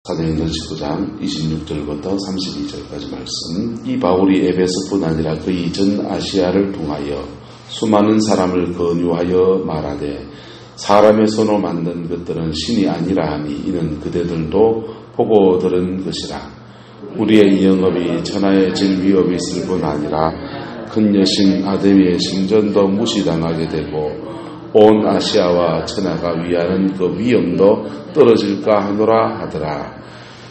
사도행전 19장 26절부터 32절까지 말씀. 이 바울이 에베소뿐 아니라 그 이전 아시아를 통하여 수많은 사람을 권유하여 말하되 사람의 손으로 만든 것들은 신이 아니라 하니 이는 그대들도 보고 들은 것이라. 우리의 영업이 천하의 질 위협이 있을 뿐 아니라 큰 여신 아데미의 신전도 무시당하게 되고 온 아시아와 천하가 위하는 그 위엄도 떨어질까 하노라 하더라.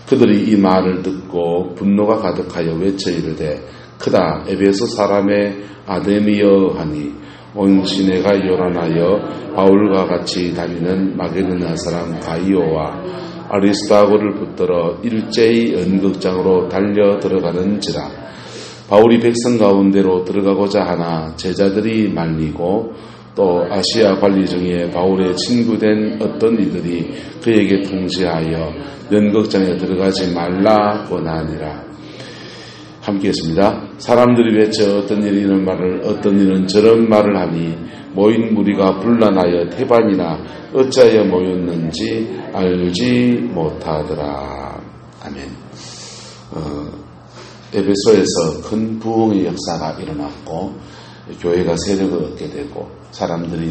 그들이 이 말을 듣고 분노가 가득하여 외쳐 이르되 크다 에베소 사람의 아데미여 하니 온 시내가 요란하여 바울과 같이 다니는 마게도냐 사람 가이오와 아리스타고를 붙들어 일제히 연극장으로 달려 들어가는지라. 바울이 백성 가운데로 들어가고자 하나 제자들이 말리고 또 아시아 관리 중에 바울의 친구된 어떤 이들이 그에게 통지하여 연극장에 들어가지 말라 권하니라. 함께 했습니다. 사람들이 외쳐 어떤 일이 이런 말을 어떤 일은 저런 말을 하니 모인 무리가 분란하여 태반이나 어찌하여 모였는지 알지 못하더라. 아멘. 에베소에서 큰 부흥의 역사가 일어났고 교회가 세력을 얻게 되고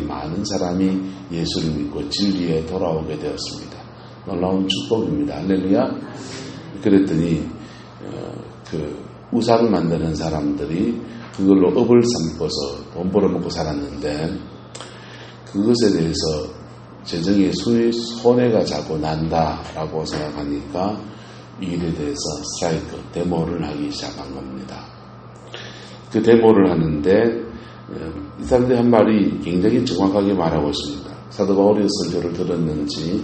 많은 사람이 예수를 믿고 진리에 돌아오게 되었습니다. 놀라운 축복입니다. 할렐루야. 그랬더니 우상을 만드는 사람들이 그걸로 업을 삼고서 돈 벌어먹고 살았는데 그것에 대해서 재정에 손해가 자꾸 난다라고 생각하니까 이 일에 대해서 스트라이크, 데모를 하기 시작한 겁니다. 그 데모를 하는데 이 사람들이 한 말이 굉장히 정확하게 말하고 있습니다. 사도 바울의 설교를 들었는지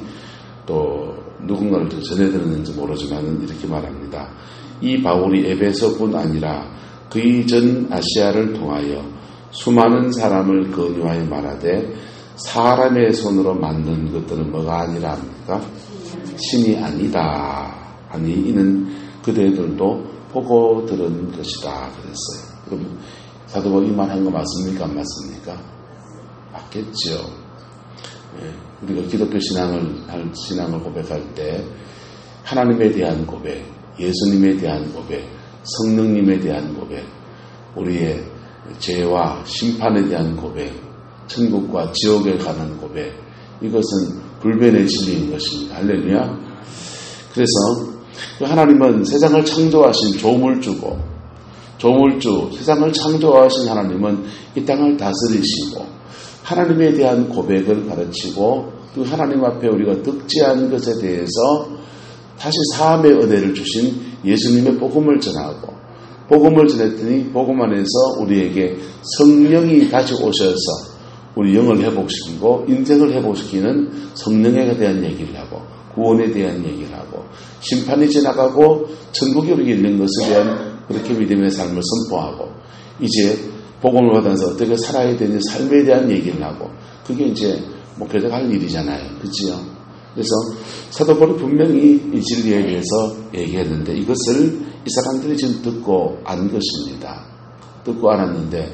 또 누군가를 전해 들었는지 모르지만 이렇게 말합니다. 이 바울이 에베소뿐 아니라 그 이전 아시아를 통하여 수많은 사람을 권유하여 말하되 사람의 손으로 만든 것들은 뭐가 아니라 합니까? 신이 아니다 하니 이는 그대들도 보고 들은 것이다 그랬어요. 그럼 사도 바울이 말한 거 맞습니까? 안 맞습니까? 맞겠죠. 우리가 기독교 신앙을 고백할 때 하나님에 대한 고백, 예수님에 대한 고백, 성령님에 대한 고백, 우리의 죄와 심판에 대한 고백, 천국과 지옥에 가는 고백, 이것은 불변의 진리인 것입니다. 할렐루야. 그래서 하나님은 세상을 창조하신 조물주, 세상을 창조하신 하나님은 이 땅을 다스리시고 하나님에 대한 고백을 가르치고 그 하나님 앞에 우리가 득지한 것에 대해서 다시 사함의 은혜를 주신 예수님의 복음을 전하고 복음을 전했더니 복음 안에서 우리에게 성령이 다시 오셔서 우리 영을 회복시키고 인생을 회복시키는 성령에 대한 얘기를 하고 구원에 대한 얘기를 하고 심판이 지나가고 천국이 우리에게 있는 것에 대한 그렇게 믿음의 삶을 선포하고 이제 복음을 받아서 어떻게 살아야 되는 삶에 대한 얘기를 하고 그게 이제 목표적 할 일이잖아요. 그렇지요? 그래서 사도 바울이 분명히 이 진리에 대해서 얘기했는데 이것을 이 사람들이 지금 듣고 안 것입니다. 듣고 알았는데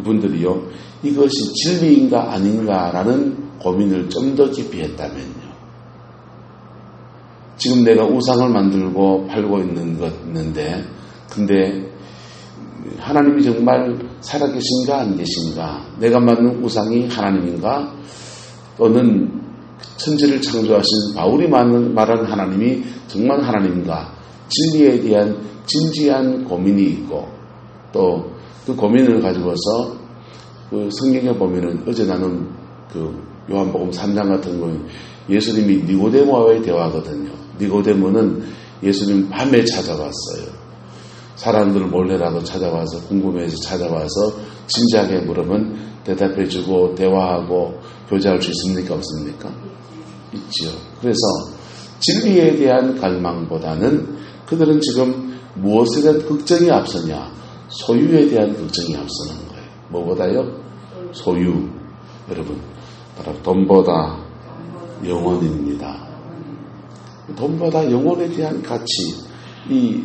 이분들이요 이것이 진리인가 아닌가라는 고민을 좀 더 깊이 했다면요. 지금 내가 우상을 만들고 팔고 있는데 근데 하나님이 정말 살아계신가 안 계신가? 내가 만든 우상이 하나님인가? 또는 천지를 창조하신 바울이 말하는 하나님이 정말 하나님인가? 진리에 대한 진지한 고민이 있고 또 그 고민을 가지고서 그 성경에 보면은 어제 나는 그 요한복음 3장 같은 거 예수님이 니고데모와의 대화거든요. 니고데모는 예수님 밤에 찾아왔어요. 사람들 몰래라도 찾아와서 궁금해서 찾아와서 진지하게 물으면 대답해주고 대화하고 교제할 수 있습니까? 없습니까? 있지요. 그래서 진리에 대한 갈망보다는 그들은 지금 무엇에 대한 걱정이 앞서냐? 소유에 대한 걱정이 앞서는 거예요. 뭐보다요? 소유. 여러분, 바로 돈보다 영혼입니다. 돈보다 영혼에 대한 가치. 이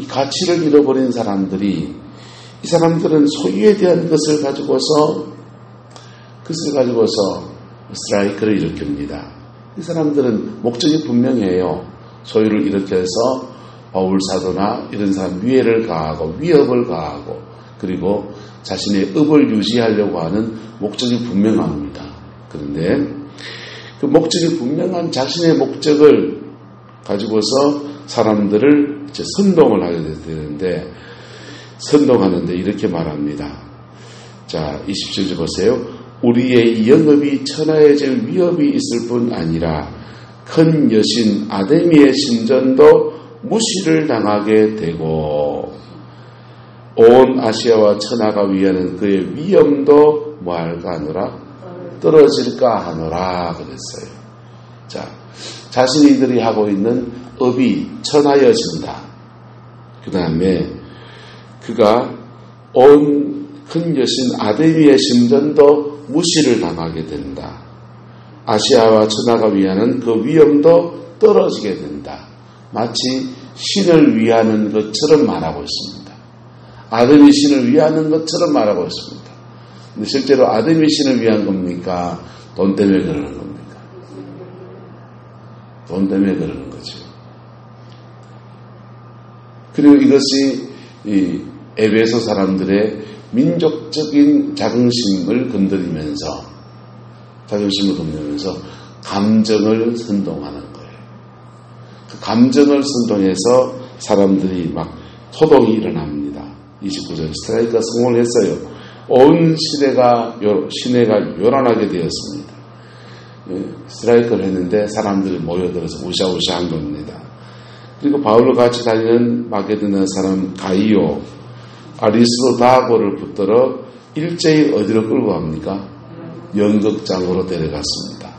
가치를 잃어버린 사람들이 이 사람들은 소유에 대한 것을 가지고서 스트라이크를 일으킵니다. 이 사람들은 목적이 분명해요. 소유를 이렇게 해서 바울 사도나 이런 사람 위해를 가하고 위협을 가하고 그리고 자신의 업을 유지하려고 하는 목적이 분명합니다. 그런데 그 목적이 분명한 자신의 목적을 가지고서 사람들을 이제 선동을 하게 되는데 선동하는데 이렇게 말합니다. 자, 27절 보세요. 우리의 영업이 천하해질 위협이 있을 뿐 아니라 큰 여신 아데미의 신전도 무시를 당하게 되고 온 아시아와 천하가 위하는 그의 위엄도 뭐할까 하노라? 떨어질까 하노라 그랬어요. 자, 자신이들이 하고 있는 업이 천하여진다. 그 다음에 그가 온 큰 여신 아데미의 신전도 무시를 당하게 된다. 아시아와 천하가 위하는 그 위엄도 떨어지게 된다. 마치 신을 위하는 것처럼 말하고 있습니다. 아데미 신을 위하는 것처럼 말하고 있습니다. 근데 실제로 아데미 신을 위한 겁니까? 돈 때문에 그러는 겁니까? 돈 때문에 그러는 거죠. 그리고 이것이 이 에베소 사람들의 민족적인 자긍심을 건드리면서 감정을 선동하는 거예요. 그 감정을 선동해서 사람들이 막 소동이 일어납니다. 29절 스트라이크가 성공을 했어요. 온 시내가 요란하게 되었습니다. 스트라이크를 했는데 사람들이 모여들어서 우샤우샤한 겁니다. 그리고 바울과 같이 다니는 마게도냐 사람 가이오, 아리스도다고를 붙들어 일제히 어디로 끌고 갑니까? 연극장으로 데려갔습니다.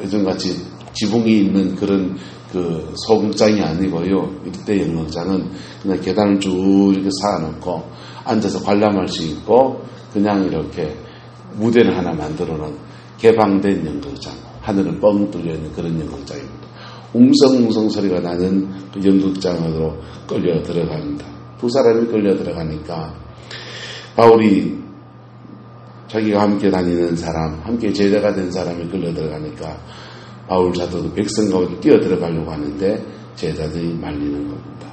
요즘같이 지붕이 있는 그런 그 소극장이 아니고요. 이때 연극장은 그냥 계단을 쭉 이렇게 쌓아놓고 앉아서 관람할 수 있고 그냥 이렇게 무대를 하나 만들어 놓은 개방된 연극장, 하늘은 뻥 뚫려있는 그런 연극장입니다. 웅성웅성 소리가 나는 그 연극장으로 끌려 들어갑니다. 두 사람이 끌려 들어가니까 바울이 자기가 함께 다니는 사람, 함께 제자가 된 사람이 끌려 들어가니까 바울 사도도 백성 가운데 뛰어 들어가려고 하는데 제자들이 말리는 겁니다.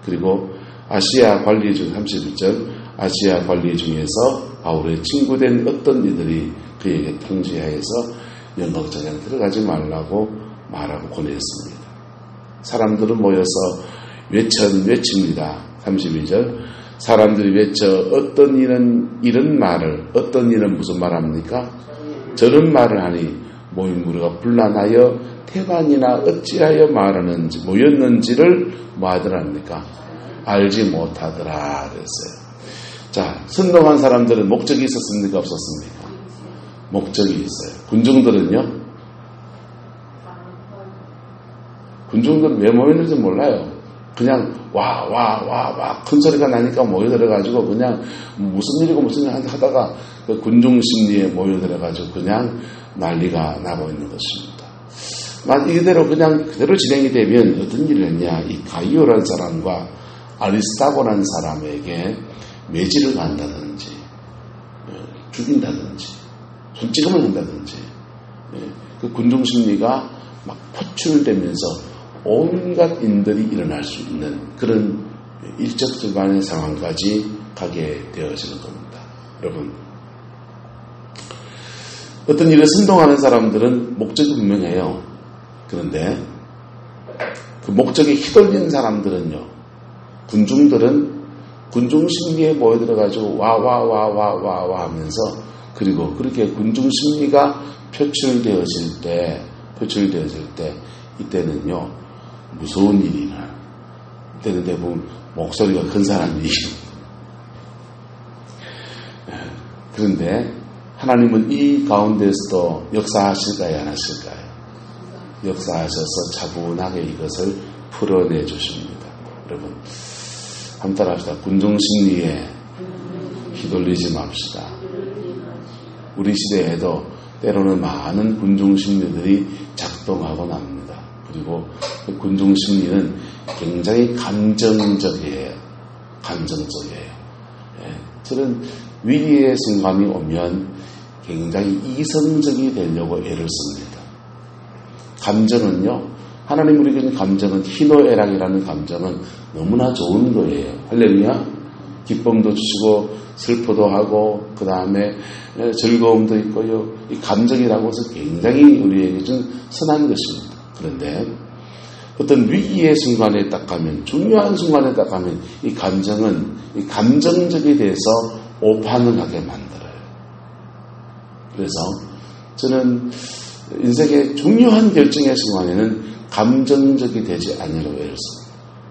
그리고 아시아 관리 중 31절 아시아 관리 중에서 바울의 친구된 어떤 이들이 그에게 통지하여서 연극장에 들어가지 말라고 말하고 보냈습니다. 사람들은 모여서 외칩니다. 32절 사람들이 외쳐 어떤 이는 이런 말을 어떤 이는 무슨 말합니까? 저런 말을 하니 모인 무리가 분란하여 태반이나 어찌하여 말하는지 모였는지를 뭐 하더랍니까? 알지 못하더라 그랬어요. 자, 선동한 사람들은 목적이 있었습니까? 없었습니까? 목적이 있어요. 군중들은요? 군중들은 왜 모였는지 몰라요. 그냥 와 큰 소리가 나니까 모여들어가지고 그냥 무슨 일이고 무슨 일 하다가 그 군중 심리에 모여들어가지고 그냥 난리가 나고 있는 것입니다. 이대로 그대로 진행이 되면 어떤 일을 했냐? 이 가이오라는 사람과 아리스타고라는 사람에게 매질을 간다든지 죽인다든지 손찌검을 한다든지 그 군중 심리가 막 포출되면서 온갖 인들이 일어날 수 있는 그런 일적질반의 상황까지 가게 되어지는 겁니다. 여러분, 어떤 일을 선동하는 사람들은 목적이 분명해요. 그런데 그 목적에 휘둘린 사람들은요, 군중들은 군중 심리에 모여들어가지고 와 하면서 그리고 그렇게 군중 심리가 표출되어질 때 이때는요 무서운 일이 일어나요. 이때는 대부분 목소리가 큰 사람이 그런데 하나님은 이 가운데서도 역사하실까요? 안 하실까요? 역사하셔서 차분하게 이것을 풀어내 주십니다. 여러분 한 따라 합시다. 군중심리에 휘둘리지 맙시다. 우리 시대에도 때로는 많은 군중심리들이 작동하곤 합니다. 그리고 그 군중심리는 굉장히 감정적이에요. 저는 위기의 순간이 오면 굉장히 이성적이 되려고 애를 씁니다. 감정은요, 하나님 우리에게 주는 감정은 희노애락이라는 감정은 너무나 좋은 거예요. 할렐루야. 기쁨도 주시고 슬퍼도 하고 그 다음에 즐거움도 있고요. 이 감정이라고 해서 굉장히 우리에게 준 선한 것입니다. 그런데 어떤 위기의 순간에 딱 가면, 중요한 순간에 딱 가면 이 감정은 이 감정적이 돼서 오판을 하게 만들어요. 그래서 저는 인생의 중요한 결정의 순간에는 감정적이 되지 아니라고 해서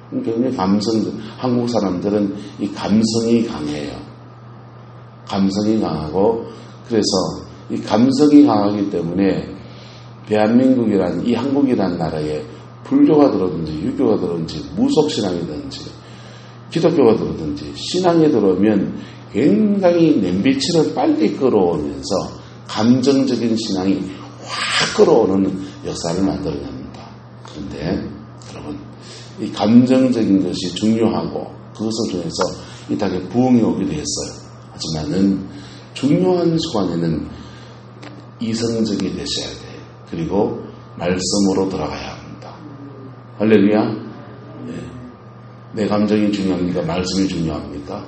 굉장히 감성적. 한국 사람들은 이 감성이 강해요. 감성이 강하고 그래서 이 감성이 강하기 때문에 대한민국이란 이 한국이란 나라에 불교가 들어오든지 유교가 들어오든지 무속신앙이든지 기독교가 들어오든지 신앙에 들어오면 굉장히 냄비치를 빨리 끌어오면서 감정적인 신앙이 확 끌어오는 역사를 만들어냅니다. 그런데 여러분 이 감정적인 것이 중요하고 그것을 통해서 이 땅에 부흥이 오기도 했어요. 하지만은 중요한 순간에는 이성적이 되셔야 돼요. 그리고 말씀으로 돌아가야 합니다. 할렐루야. 네. 내 감정이 중요합니까? 말씀이 중요합니까?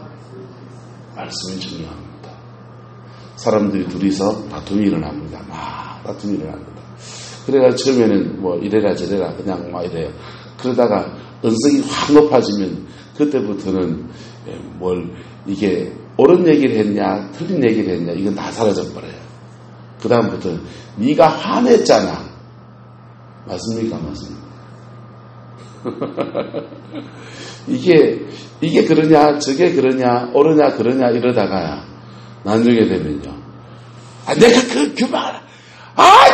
말씀이 중요합니다. 사람들이 둘이서 다툼이 일어납니다. 막 다툼이 일어납니다. 그래가지고 처음에는 뭐 이래라 저래라 그냥 막 이래요. 그러다가 언성이 확 높아지면 그때부터는 뭘 이게 옳은 얘기를 했냐 틀린 얘기를 했냐 이건 다 사라져버려요. 그 다음부터 네가 화냈잖아. 맞습니까? 맞습니까? 이게 그러냐 저게 그러냐 옳으냐 그러냐 이러다가 나중에 되면요. 아 내가 그만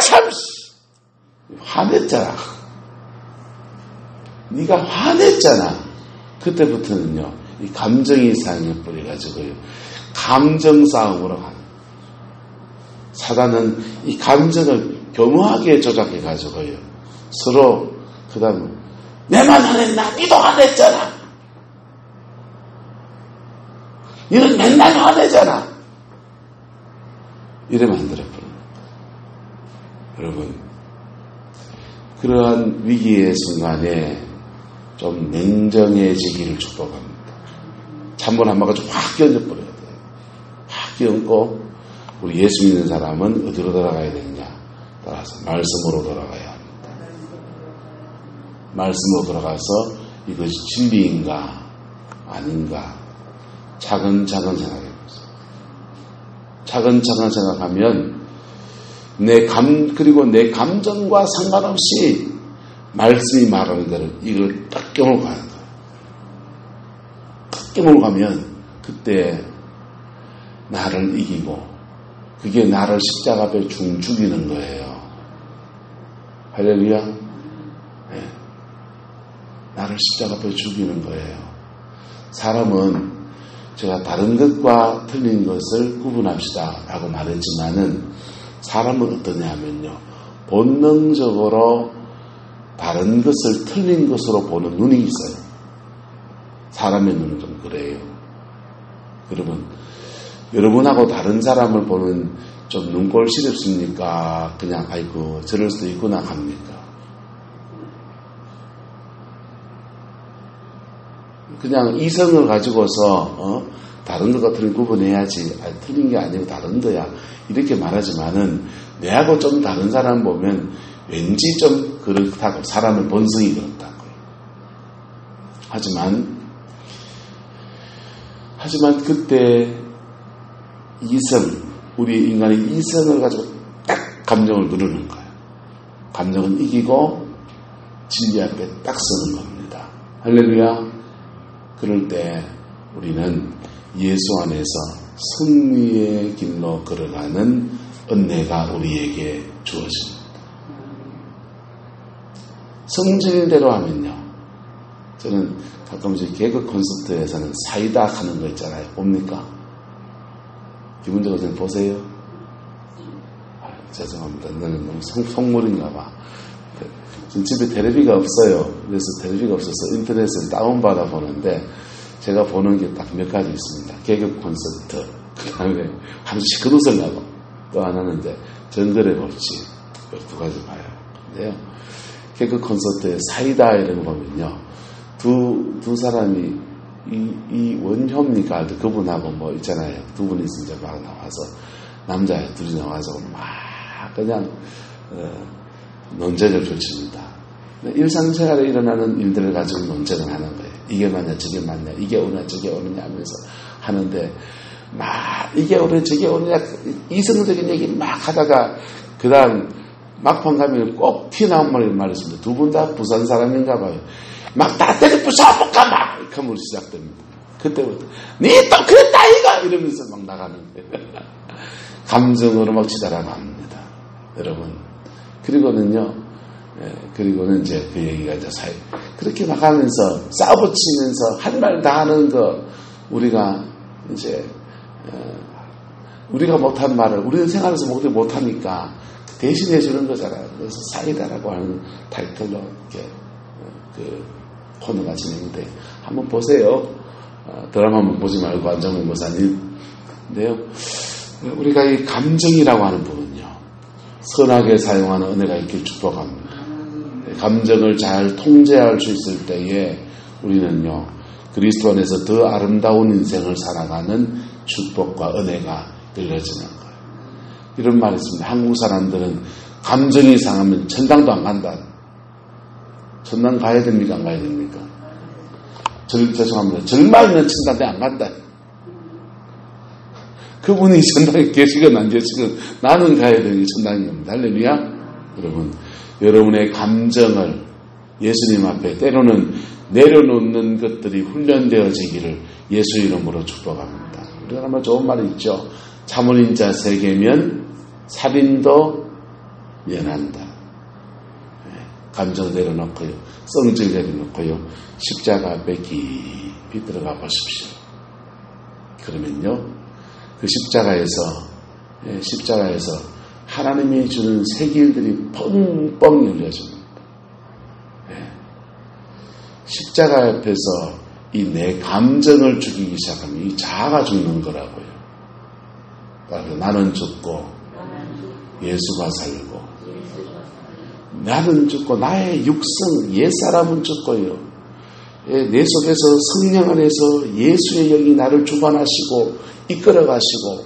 참 화냈잖아. 네가 화냈잖아. 그때부터는요. 이 감정이 상해 버려가지고요. 감정 싸움으로 가는. 사단은 이 감정을 교묘하게 조작해가지고요. 서로 그 다음에 내만 화냈나? 니도 화냈잖아. 니는 맨날 화내잖아. 이래 만들어버립니다. 여러분 그러한 위기의 순간에 좀 냉정해지기를 축복합니다. 찬물 한 바가지 확 끼얹어버려야 돼요. 확 끼얹고 우리 예수 믿는 사람은 어디로 돌아가야 되느냐? 따라서 말씀으로 돌아가야 합니다. 말씀으로 돌아가서 이것이 진리인가 아닌가 차근차근 생각해보세요. 차근차근 생각하면 그리고 내 감정과 상관없이 말씀이 말하는 대로 이걸 딱 깨물고 가는 거예요. 딱 깨물고 가면 그때 나를 이기고 그게 나를 십자가 앞에 죽이는 거예요. 할렐루야. 네. 나를 십자가 앞에 죽이는 거예요. 사람은 제가 다른 것과 틀린 것을 구분합시다 라고 말했지만은 사람은 어떠냐 하면요. 본능적으로 다른 것을 틀린 것으로 보는 눈이 있어요. 사람의 눈은 좀 그래요. 여러분하고 다른 사람을 보는 좀 눈꼴 시렵습니까? 그냥 아이고 저럴 수도 있구나 합니까? 그냥 이성을 가지고서 다른 것과 틀린 구분해야지. 틀린 게 아니고 다른 거야. 이렇게 말하지만은 내하고 좀 다른 사람 보면 왠지 좀 그렇다고 사람의 본성이 그렇다고. 하지만 그때 우리 인간의 이성을 가지고 딱 감정을 누르는 거예요. 감정은 이기고 진리 앞에 딱 서는 겁니다. 할렐루야. 그럴 때 우리는 예수 안에서 승리의 길로 걸어가는 은혜가 우리에게 주어집니다. 성질대로 하면요. 저는 가끔씩 개그 콘서트에서는 사이다 하는 거 있잖아요. 봅니까? 기본적으로 좀 보세요. 죄송합니다. 너는 너무 속물인가 봐. 지금 집에 테레비가 없어요. 그래서 테레비가 없어서 인터넷을 다운받아 보는데 제가 보는 게 딱 몇 가지 있습니다. 개그 콘서트, 그 다음에 아주 시끄러워서 나고 또 하나는 이제 정글의 법칙, 두 가지 봐요. 근데요. 개그 콘서트에 사이다 이런 거 보면요. 두 사람이 이 원효입니까? 그분하고 뭐 있잖아요. 두 분이 진짜 막 나와서 남자 둘이 나와서 막 그냥 논쟁을 펼칩니다. 일상생활에 일어나는 일들을 가지고 논쟁을 하는 거예요. 이게 맞냐 저게 맞냐 이게 오냐 저게 오느냐 하면서 하는데 막 이게 오냐 저게 오느냐 이성적인 얘기 막 하다가 그 다음 막판 가면 꼭 튀어나온 말이었습니다. 두 분 다 부산 사람인가 봐요. 막 다 때려 부숴볼까 막 이렇게 하면 시작됩니다. 그때부터 니 또 그랬다 이거 이러면서 막 나가는 거예요. 감정으로 막 치달아갑니다. 여러분. 그리고는 이제 그 얘기가 이제 그렇게 막 하면서 싸워붙이면서 할 말 다 하는 거 우리가 이제 우리가 못한 말을 우리는 생활에서 못하니까 대신해 주는 거잖아요. 그래서 사이다라고 하는 타이틀로 이렇게 그 코너가 진행돼. 한번 보세요. 드라마만 보지 말고 안정훈 목사님인데요. 우리가 이 감정이라고 하는 부분요. 선하게 사용하는 은혜가 있길 축복합니다. 감정을 잘 통제할 수 있을 때에 우리는요. 그리스도 안에서 더 아름다운 인생을 살아가는 축복과 은혜가 열려지는 거예요. 이런 말이 있습니다. 한국 사람들은 감정이 상하면 천당도 안 간다. 천당 가야 됩니까? 안 가야 됩니까? 죄송합니다. 절망 있는 천당에 안 간다. 그분이 천당에 계시건 안 계시건 나는 가야 되는 천당인 겁니다. 할렐루야. 여러분, 여러분의 감정을 예수님 앞에 때로는 내려놓는 것들이 훈련되어지기를 예수 이름으로 축복합니다. 우리가 아마 좋은 말이 있죠. 참을인 자 세계면 살인도 면한다. 감정 내려놓고요. 성질 내려놓고요. 십자가 앞에 깊이 들어가 보십시오. 그러면요. 그 십자가에서 하나님이 주는 새 길들이 뻥뻥 열려집니다. 십자가 앞에서 이 내 감정을 죽이기 시작하면 이 자아가 죽는 거라고요. 나는 죽고 예수가 살고 나는 죽고 나의 육성 옛사람은 죽고요. 내 속에서 성령 안에서 예수의 영이 나를 주관하시고 이끌어가시고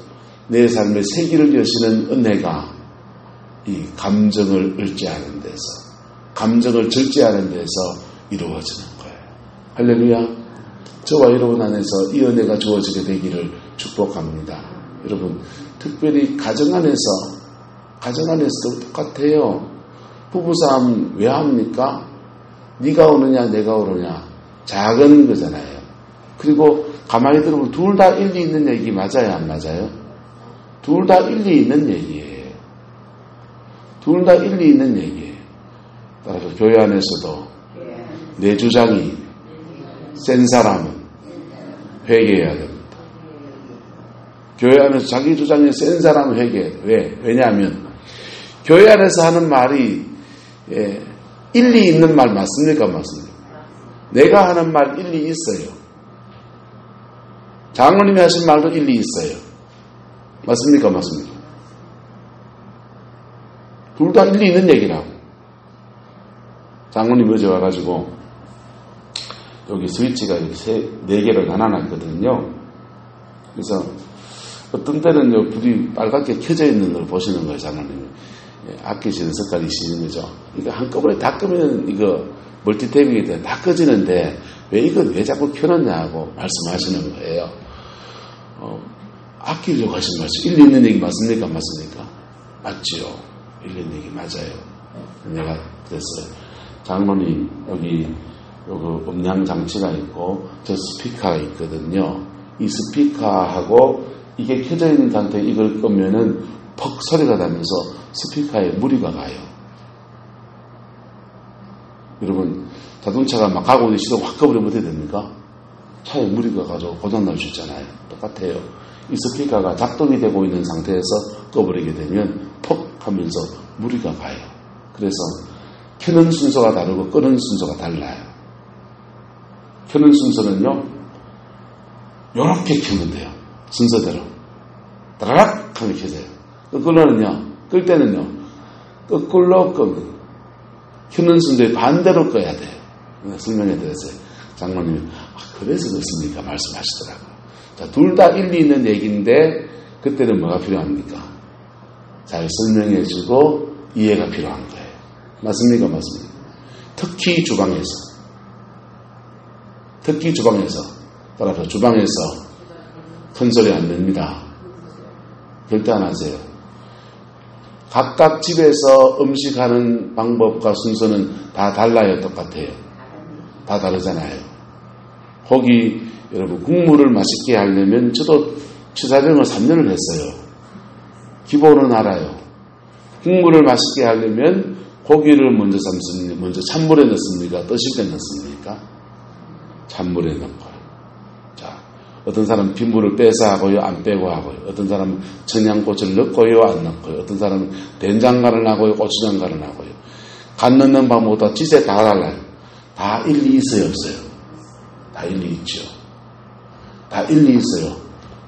내 삶의 세기를 여시는 은혜가 이 감정을 을지하는 데서 감정을 절제하는 데서 이루어지는 거예요. 할렐루야. 저와 여러분 안에서 이 은혜가 주어지게 되기를 축복합니다. 여러분 특별히 가정 안에서도 똑같아요. 부부싸움 왜 합니까? 네가 오느냐 내가 오느냐 작은 거잖아요. 그리고 가만히 들어보면 둘 다 일리 있는 얘기 맞아요 안 맞아요? 둘 다 일리 있는 얘기예요. 둘 다 일리 있는 얘기예요. 따라서 교회 안에서도 내 주장이 센 사람은 회개해야 됩니다. 교회 안에서 자기 주장이 센 사람은 회개해야 돼요. 왜냐하면 교회 안에서 하는 말이 일리 있는 말 맞습니까? 맞습니까? 내가 하는 말 일리 있어요. 장로님이 하신 말도 일리 있어요. 맞습니까? 맞습니까? 둘 다 일리 있는 얘기라고. 장로님 어제 와가지고 여기 스위치가 이렇게 4개로 나눠놨거든요. 그래서 어떤 때는 불이 빨갛게 켜져 있는 걸 보시는 거예요, 장로님이. 아끼시는 색깔이시는 거죠. 그러니까 한꺼번에 다 끄면 이거 멀티탭이기 때문에 다 꺼지는데 왜 이건 왜 자꾸 켜놨냐고 말씀하시는 거예요. 아끼려고 하신 말씀. 일리 있는 얘기 맞습니까? 맞습니까? 맞지요. 일리 있는 얘기 맞아요. 내가 그랬어요. 장로님 여기 음량 장치가 있고 저 스피커가 있거든요. 이 스피커하고 이게 켜져 있는 상태에 이걸 끄면은 퍽 소리가 나면서 스피커에 무리가 가요. 여러분 자동차가 막 가고 있는 시동 확 꺼버리면 어떻게 됩니까? 차에 무리가 가서 고장날 수 있잖아요. 똑같아요. 이 스피커가 작동이 되고 있는 상태에서 꺼버리게 되면 퍽 하면서 무리가 가요. 그래서 켜는 순서가 다르고 끄는 순서가 달라요. 켜는 순서는요 요렇게 켜면 돼요. 순서대로 따라락 하면 켜져요. 끌 때는요 거꾸로 끄면 켜는 순간에 반대로 꺼야 돼요. 설명해 드렸어요. 장로님이 그래서 그렇습니까? 말씀하시더라고요. 자, 둘 다 일리 있는 얘기인데 그때는 뭐가 필요합니까? 잘 설명해 주고 이해가 필요한 거예요. 맞습니까? 맞습니까? 특히 주방에서 따라서 주방에서 큰 소리 안 냅니다. 절대 안 하세요. 각각 집에서 음식하는 방법과 순서는 다 달라요. 똑같아요. 다 다르잖아요. 거기 여러분 국물을 맛있게 하려면 저도 취사병을 3년을 했어요. 기본은 알아요. 국물을 맛있게 하려면 고기를 먼저 삶습니까? 먼저 찬물에 넣습니까? 떠실 때 넣습니까? 찬물에 넣고요. 자, 어떤 사람은 핏물을 빼서 하고요, 안 빼고 하고요. 어떤 사람은 청양고추를 넣고요, 안 넣고요. 어떤 사람은 된장간을 하고요, 고추장간을 하고요. 간 넣는 방법보다 진짜 다 달라요. 다 일리 있어요, 없어요? 다 일리 있죠. 다 일리 있어요.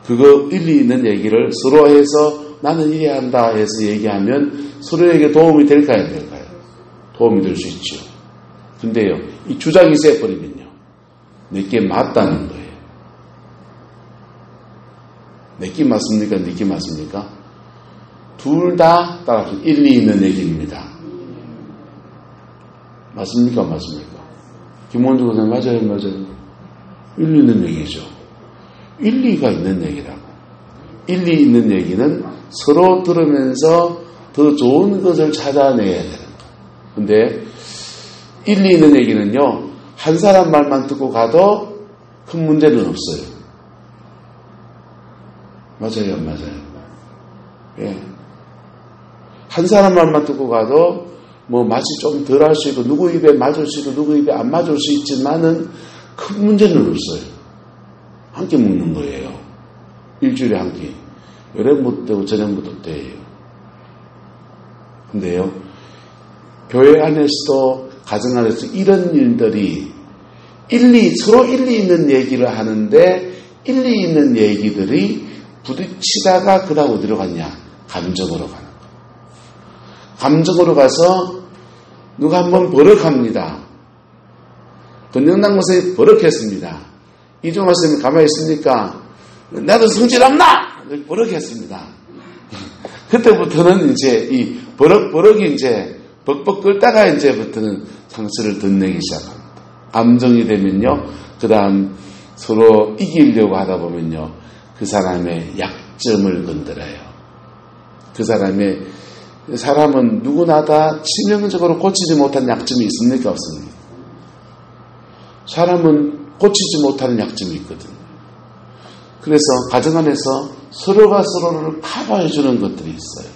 그거 일리 있는 얘기를 서로 해서 나는 이해야 한다 해서 얘기하면 서로에게 도움이 될까요, 안 될까요? 도움이 될 수 있죠. 근데요, 이 주장이 세버리면요, 내게 맞다는 거예요. 내게 맞습니까? 내게 맞습니까? 둘 다 따라서 일리 있는 얘기입니다. 맞습니까? 맞습니까? 김원주 선생님 맞아요. 일리 있는 얘기죠. 일리가 있는 얘기라고. 일리 있는 얘기는 서로 들으면서 더 좋은 것을 찾아내야 되는 거예요. 근데 일리 있는 얘기는요, 한 사람 말만 듣고 가도 큰 문제는 없어요. 맞아요, 맞아요. 예. 한 사람 말만 듣고 가도 뭐 맛이 좀 덜 할 수 있고 누구 입에 맞을 수 있고 누구 입에 안 맞을 수 있지만은 큰 문제는 없어요. 한 끼 먹는 거예요. 일주일에 한 끼. 열흘부터 되고 저녁부터 돼요. 근데요, 교회 안에서도 가정 안에서 이런 일들이 서로 일리 있는 얘기를 하는데 일리 있는 얘기들이 부딪히다가 그다음 어디로 갔냐? 감정으로 가는 거예요. 감정으로 가서 누가 한번 버럭합니다. 권영남 목사님이 버럭했습니다. 이종화 선생님이 가만히 있으니까 나도 성질 없나? 버럭했습니다. 그때부터는 이제 이 버럭이 이제 벅벅 끓다가 이제부터는 상처를 덧내기 시작합니다. 감정이 되면요, 그 다음 서로 이기려고 하다 보면요, 그 사람의 약점을 건드려요. 사람은 누구나 다 치명적으로 고치지 못한 약점이 있습니까? 없습니까? 사람은 고치지 못하는 약점이 있거든요. 그래서 가정 안에서 서로가 서로를 커버해 주는 것들이 있어요.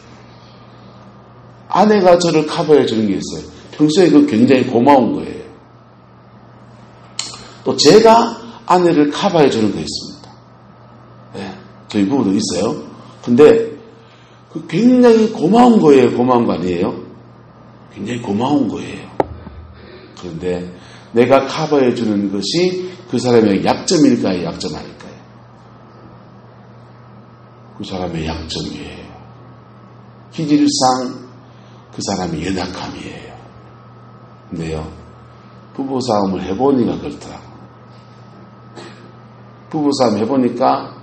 아내가 저를 커버해 주는 게 있어요. 평소에 그 굉장히 고마운 거예요. 또 제가 아내를 커버해 주는 거 있습니다. 네, 저희 부부도 있어요. 근데 그 굉장히 고마운 거예요. 고마운 거 아니에요? 굉장히 고마운 거예요. 그런데 내가 커버해 주는 것이 그 사람의 약점일까요? 약점 아닐까요? 그 사람의 약점이에요. 기질상 그 사람의 연약함이에요. 근데요, 부부싸움을 해보니까 그렇더라고요. 부부싸움 해보니까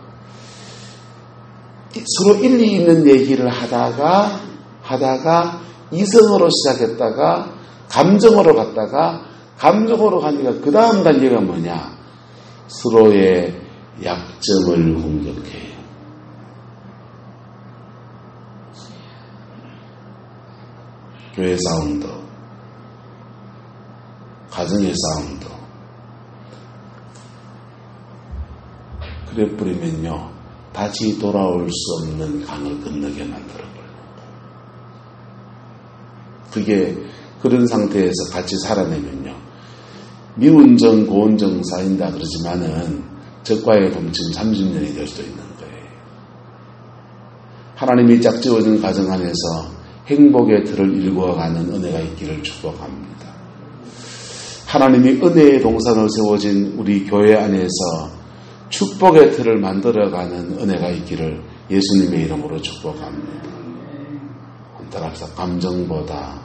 서로 일리 있는 얘기를 하다가 이성으로 시작했다가 감정으로 갔다가 감정으로 가니까 그 다음 단계가 뭐냐? 서로의 약점을 공격해요. 교회 싸움도, 가정의 싸움도. 그래 버리면요, 다시 돌아올 수 없는 강을 건너게 만들어버려요. 그게 그런 상태에서 같이 살아내면요, 미운정, 고운정 쌓인다 그러지만은 적과의 동침 30년이 될 수도 있는 거예요. 하나님이 짝지어준 가정 안에서 행복의 틀을 일구어가는 은혜가 있기를 축복합니다. 하나님이 은혜의 동산을 세워진 우리 교회 안에서 축복의 틀을 만들어가는 은혜가 있기를 예수님의 이름으로 축복합니다. 따라서 감정보다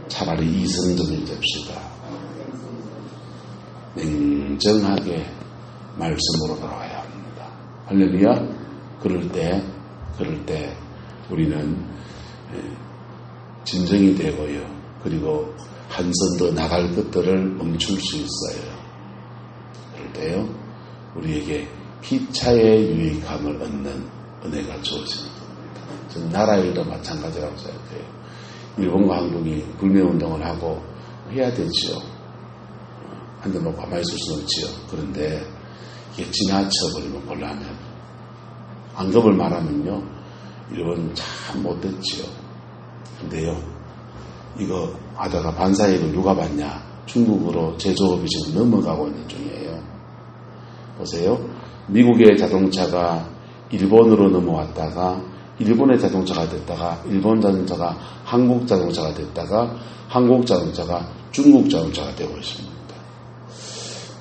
차라리 이성적인 잡시다. 냉정하게 말씀으로 돌아가야 합니다. 할렐루야. 그럴 때 우리는 진정이 되고요. 그리고 한 선 더 나갈 것들을 멈출 수 있어요. 그럴 때요, 우리에게 피차의 유익함을 얻는 은혜가 주어지는 겁니다. 저는 나라 일도 마찬가지라고 생각해요. 일본과 한국이 불매운동을 하고 해야 되지요. 한데 뭐 가만히 있을 수는 없지요. 그런데 이게 지나쳐버리면 곤란해요. 안급을 말하면요, 일본 참 못됐지요. 근데요, 이거 하다가 반사이익을 누가 받냐? 중국으로 제조업이 지금 넘어가고 있는 중이에요. 보세요. 미국의 자동차가 일본으로 넘어왔다가 일본의 자동차가 됐다가 일본 자동차가 한국 자동차가 됐다가 한국 자동차가 중국 자동차가 되고 있습니다.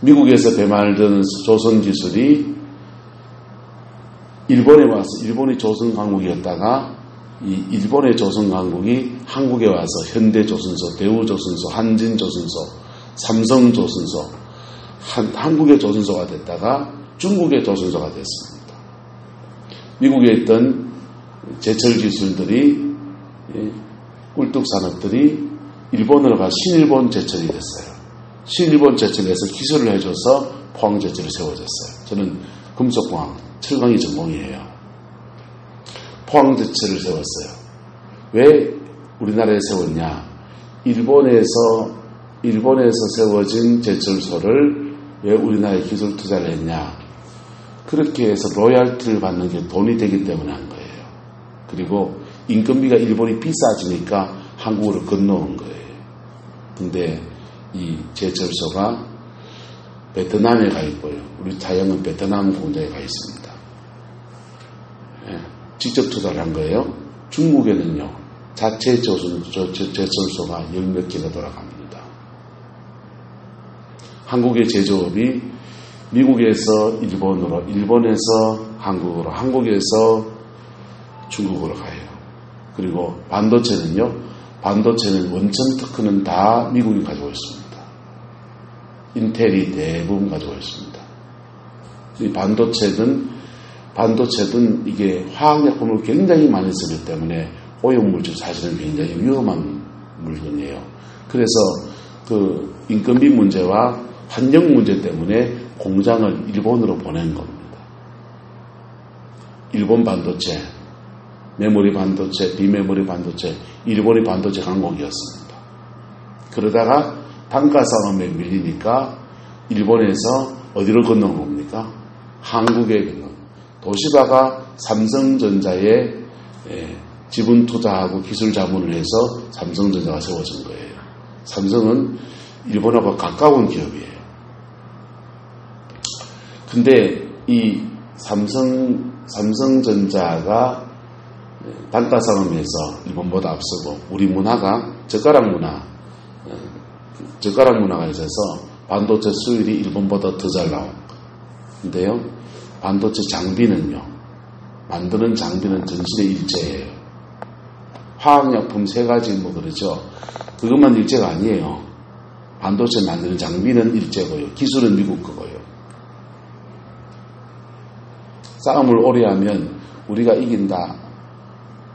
미국에서 배말든 조선 기술이 일본에 와서 일본이 조선 강국이었다가 이 일본의 조선 강국이 한국에 와서 현대조선소, 대우조선소, 한진조선소, 삼성조선소, 한국의 조선소가 됐다가 중국의 조선소가 됐습니다. 미국에 있던 제철 기술들이, 꿀뚝산업들이 일본으로 가 신일본 제철이 됐어요. 신일본 제철에서 기술을 해줘서 포항 제철이 세워졌어요. 저는 금속포항, 철강이 전공이에요. 포항 제철을 세웠어요. 왜 우리나라에 세웠냐? 일본에서 세워진 제철소를 왜 우리나라에 기술 투자를 했냐? 그렇게 해서 로열티를 받는 게 돈이 되기 때문에 한 거예요. 그리고 인건비가 일본이 비싸지니까 한국으로 건너온 거예요. 근데 이 제철소가 베트남에 가 있고요. 우리 자영은 베트남 공장에 가 있습니다. 직접 투자를 한 거예요. 중국에는요, 자체 제철소가 10몇 개가 돌아갑니다. 한국의 제조업이 미국에서 일본으로, 일본에서 한국으로, 한국에서 중국으로 가요. 그리고 반도체는 원천 특허는 다 미국이 가지고 있습니다. 인텔이 대부분 가지고 있습니다. 이 반도체든 이게 화학약품을 굉장히 많이 쓰기 때문에 오염물질 사실은 굉장히 위험한 물건이에요. 그래서 그 인건비 문제와 환경 문제 때문에 공장을 일본으로 보낸 겁니다. 일본 반도체, 메모리 반도체, 비메모리 반도체, 일본이 반도체 강국이었습니다. 그러다가 단가 싸움에 밀리니까 일본에서 어디로 건너온 겁니까? 한국에 건너. 도시바가 삼성전자에 지분 투자하고 기술 자문을 해서 삼성전자가 세워진 거예요. 삼성은 일본하고 가까운 기업이에요. 근데 이 삼성전자가 단가 싸움에서 일본보다 앞서고 우리 문화가 젓가락 문화가 있어서 반도체 수율이 일본보다 더 잘 나온. 근데요, 반도체 장비는요, 만드는 장비는 전신의 일제예요. 화학약품 3가지 뭐 그러죠. 그것만 일제가 아니에요. 반도체 만드는 장비는 일제고요. 기술은 미국 거고요. 싸움을 오래 하면 우리가 이긴다.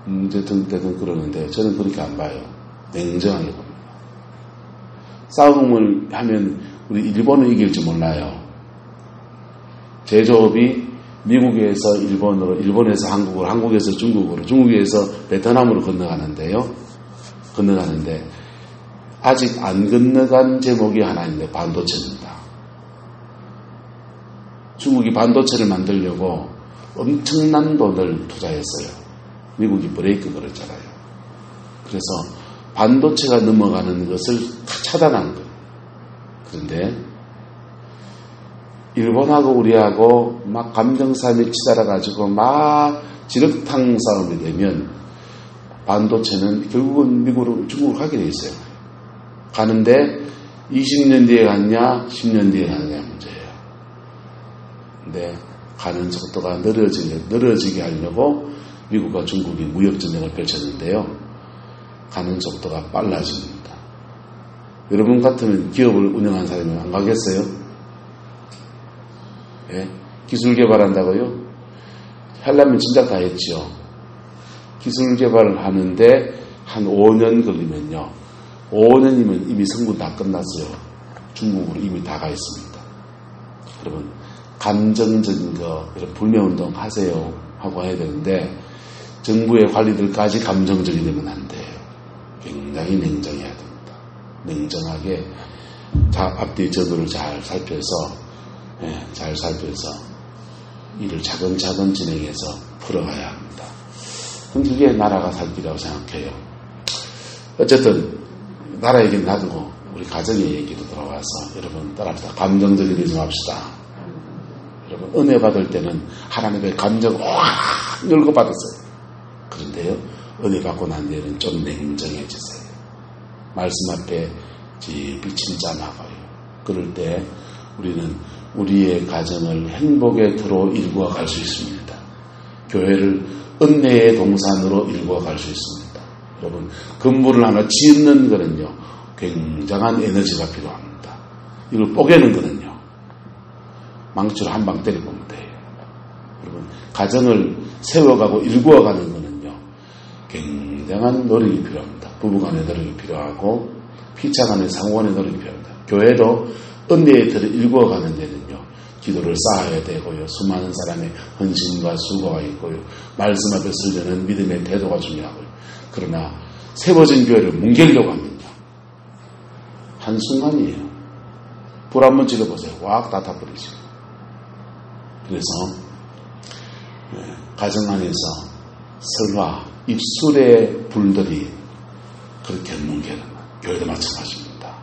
문제든 그러는데 저는 그렇게 안 봐요. 냉정하게 봅니다. 싸움을 하면 우리 일본은 이길지 몰라요. 제조업이 미국에서 일본으로, 일본에서 한국으로, 한국에서 중국으로, 중국에서 베트남으로 건너가는데 아직 안 건너간 제목이 하나 있는데 반도체입니다. 중국이 반도체를 만들려고 엄청난 돈을 투자했어요. 미국이 브레이크 걸었잖아요. 그래서 반도체가 넘어가는 것을 다 차단한 거예요. 그런데 일본하고 우리하고 막 감정싸움에 치달아가지고 막 지륵탕 싸움이 되면 반도체는 결국은 미국으로, 중국으로 가게 돼 있어요. 가는데 20년 뒤에 갔냐 10년 뒤에 갔냐 문제예요. 근데 가는 속도가 늘어지게 하려고 미국과 중국이 무역전쟁을 펼쳤는데요. 가는 속도가 빨라집니다. 여러분 같으면 기업을 운영한 사람이 안 가겠어요? 예? 기술 개발한다고요? 하려면 진작 다 했죠. 기술 개발을 하는데 한 5년 걸리면요. 5년이면 이미 성분 다 끝났어요. 중국으로 이미 다 가 있습니다. 여러분, 감정적인 거, 불매운동 하세요 하고 해야 되는데 정부의 관리들까지 감정적이 되면 안 돼요. 굉장히 냉정해야 됩니다. 냉정하게 앞뒤 전후를 잘 살펴서 일을 차근차근 진행해서 풀어가야 합니다. 그게 나라가 살 길이라고 생각해요. 어쨌든 나라 얘기는 놔두고 우리 가정의 얘기로 돌아와서 여러분 따라합시다. 감정적이 되지 맙시다. 여러분 은혜 받을 때는 하나님의 감정 확 열고 받았어요. 그런데요 은혜 받고 난 뒤에는 좀 냉정해지세요. 말씀 앞에 빛이 짠하고요. 그럴 때 우리는 우리의 가정을 행복의 터로 일구어 갈 수 있습니다. 교회를 은혜의 동산으로 일구어 갈 수 있습니다. 여러분 건물을 하나 짓는 거는요 굉장한 에너지가 필요합니다. 이걸 뽀개는 거는요 망치로 한 방 때려보면 돼요. 여러분 가정을 세워가고 일구어가는 거는요 굉장한 노력이 필요합니다. 부부간의 노력이 필요하고 피차간의 상호간의 노력이 필요합니다. 교회도 은혜의 터를 일구어가는 데는요 기도를 쌓아야 되고요 수많은 사람의 헌신과 수고가 있고요 말씀 앞에 서려는 믿음의 태도가 중요하고요. 그러나 세워진 교회를 뭉개려고 하면요 한순간이에요. 불 한번 질러보세요. 확 다 타버리죠. 그래서 가정 안에서 설화, 입술의 불들이 그렇게 뭉개는 교회도 마찬가지입니다.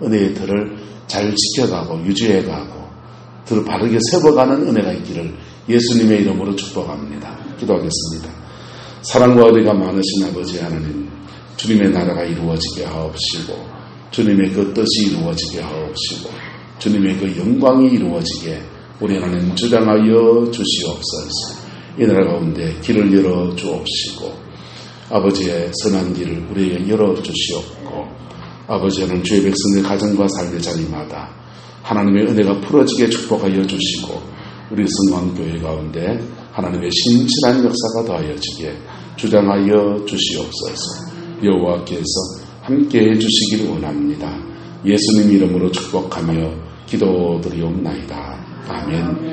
은혜의 터를 잘 지켜가고 유지해가고 더 바르게 세워가는 은혜가 있기를 예수님의 이름으로 축복합니다. 기도하겠습니다. 사랑과 은혜가 많으신 아버지 하나님, 주님의 나라가 이루어지게 하옵시고 주님의 그 뜻이 이루어지게 하옵시고 주님의 그 영광이 이루어지게 우리 하나님 주장하여 주시옵소서. 이 나라 가운데 길을 열어 주옵시고 아버지의 선한 길을 우리에게 열어 주시옵고 아버지는 주의 백성의 가정과 삶의 자리마다 하나님의 은혜가 풀어지게 축복하여 주시고 우리 성광교회 가운데 하나님의 신실한 역사가 더하여지게 주장하여 주시옵소서. 여호와께서 함께해 주시기를 원합니다. 예수님 이름으로 축복하며 기도드리옵나이다. 아멘.